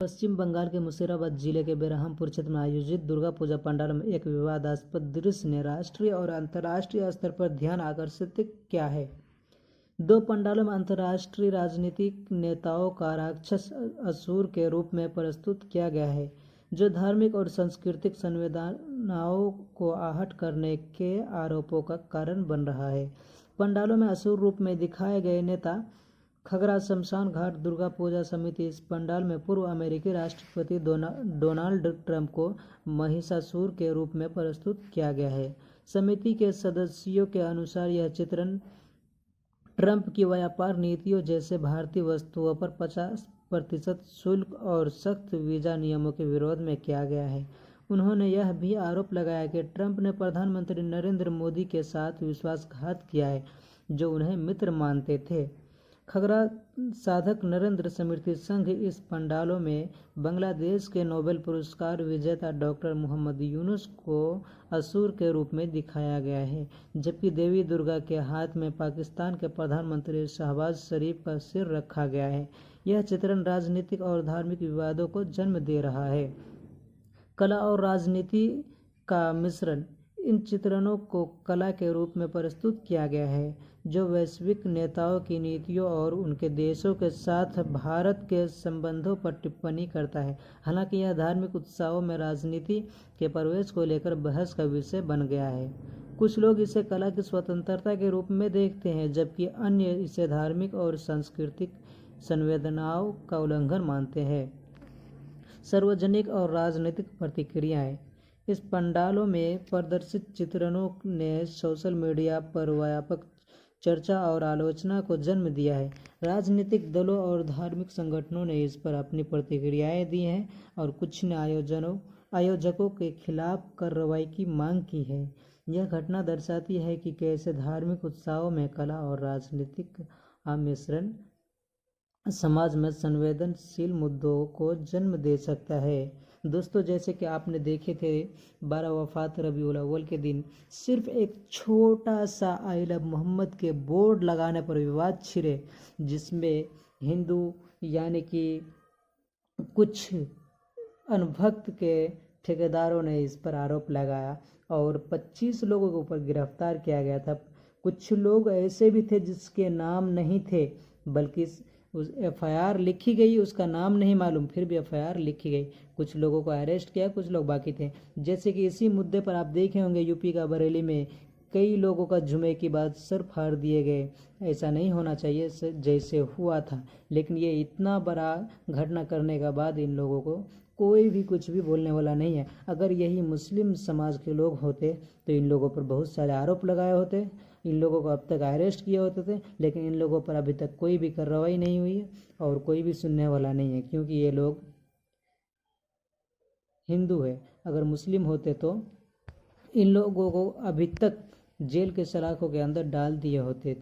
पश्चिम बंगाल के मुर्शिदाबाद जिले के बेरहमपुर क्षेत्र में आयोजित दुर्गा पूजा पंडाल में एक विवादास्पद दृश्य ने राष्ट्रीय और अंतर्राष्ट्रीय स्तर पर ध्यान आकर्षित किया है। दो पंडालों में अंतर्राष्ट्रीय राजनीतिक नेताओं का राक्षस असुर के रूप में प्रस्तुत किया गया है, जो धार्मिक और सांस्कृतिक संवेदनाओं को आहत करने के आरोपों का कारण बन रहा है। पंडालों में असुर रूप में दिखाए गए नेता खगरा शमशान घाट दुर्गा पूजा समिति। इस पंडाल में पूर्व अमेरिकी राष्ट्रपति डोनाल्ड ट्रंप को महिषासुर के रूप में प्रस्तुत किया गया है। समिति के सदस्यों के अनुसार यह चित्रण ट्रंप की व्यापार नीतियों जैसे भारतीय वस्तुओं पर 50% शुल्क और सख्त वीजा नियमों के विरोध में किया गया है। उन्होंने यह भी आरोप लगाया कि ट्रंप ने प्रधानमंत्री नरेंद्र मोदी के साथ विश्वासघात किया है, जो उन्हें मित्र मानते थे। खगरा साधक नरेंद्र स्मृति संघ। इस पंडालों में बांग्लादेश के नोबेल पुरस्कार विजेता डॉक्टर मोहम्मद यूनुस को असुर के रूप में दिखाया गया है, जबकि देवी दुर्गा के हाथ में पाकिस्तान के प्रधानमंत्री शहबाज शरीफ का सिर रखा गया है। यह चित्रण राजनीतिक और धार्मिक विवादों को जन्म दे रहा है। कला और राजनीति का मिश्रण। इन चित्रणों को कला के रूप में प्रस्तुत किया गया है, जो वैश्विक नेताओं की नीतियों और उनके देशों के साथ भारत के संबंधों पर टिप्पणी करता है। हालांकि यह धार्मिक उत्सवों में राजनीति के प्रवेश को लेकर बहस का विषय बन गया है। कुछ लोग इसे कला की स्वतंत्रता के रूप में देखते हैं, जबकि अन्य इसे धार्मिक और सांस्कृतिक संवेदनाओं का उल्लंघन मानते हैं। सार्वजनिक और राजनीतिक प्रतिक्रियाएं। इस पंडालों में प्रदर्शित चित्रणों ने सोशल मीडिया पर व्यापक चर्चा और आलोचना को जन्म दिया है। राजनीतिक दलों और धार्मिक संगठनों ने इस पर अपनी प्रतिक्रियाएं दी हैं और कुछ ने आयोजकों के खिलाफ कार्रवाई की मांग की है। यह घटना दर्शाती है कि कैसे धार्मिक उत्सवों में कला और राजनीतिक मिश्रण समाज में संवेदनशील मुद्दों को जन्म दे सकता है। दोस्तों, जैसे कि आपने देखे थे 12 वफात रबीउल अव्वल के दिन सिर्फ एक छोटा सा आई लव मोहम्मद के बोर्ड लगाने पर विवाद छिड़े, जिसमें हिंदू यानी कि कुछ अनभक्त के ठेकेदारों ने इस पर आरोप लगाया और 25 लोगों के ऊपर गिरफ्तार किया गया था। कुछ लोग ऐसे भी थे जिसके नाम नहीं थे, बल्कि उस FIR लिखी गई, उसका नाम नहीं मालूम, फिर भी FIR लिखी गई। कुछ लोगों को अरेस्ट किया, कुछ लोग बाकी थे। जैसे कि इसी मुद्दे पर आप देखे होंगे यूपी का बरेली में कई लोगों का जुमे की बाद सर फाड़ दिए गए। ऐसा नहीं होना चाहिए जैसे हुआ था, लेकिन ये इतना बड़ा घटना करने के बाद इन लोगों को कोई भी कुछ भी बोलने वाला नहीं है। अगर यही मुस्लिम समाज के लोग होते तो इन लोगों पर बहुत सारे आरोप लगाए होते, इन लोगों को अब तक अरेस्ट किए होते थे, लेकिन इन लोगों पर अभी तक कोई भी कार्रवाई नहीं हुई है और कोई भी सुनने वाला नहीं है, क्योंकि ये लोग हिंदू है। अगर मुस्लिम होते तो इन लोगों को अभी तक जेल के सलाखों के अंदर डाल दिए होते।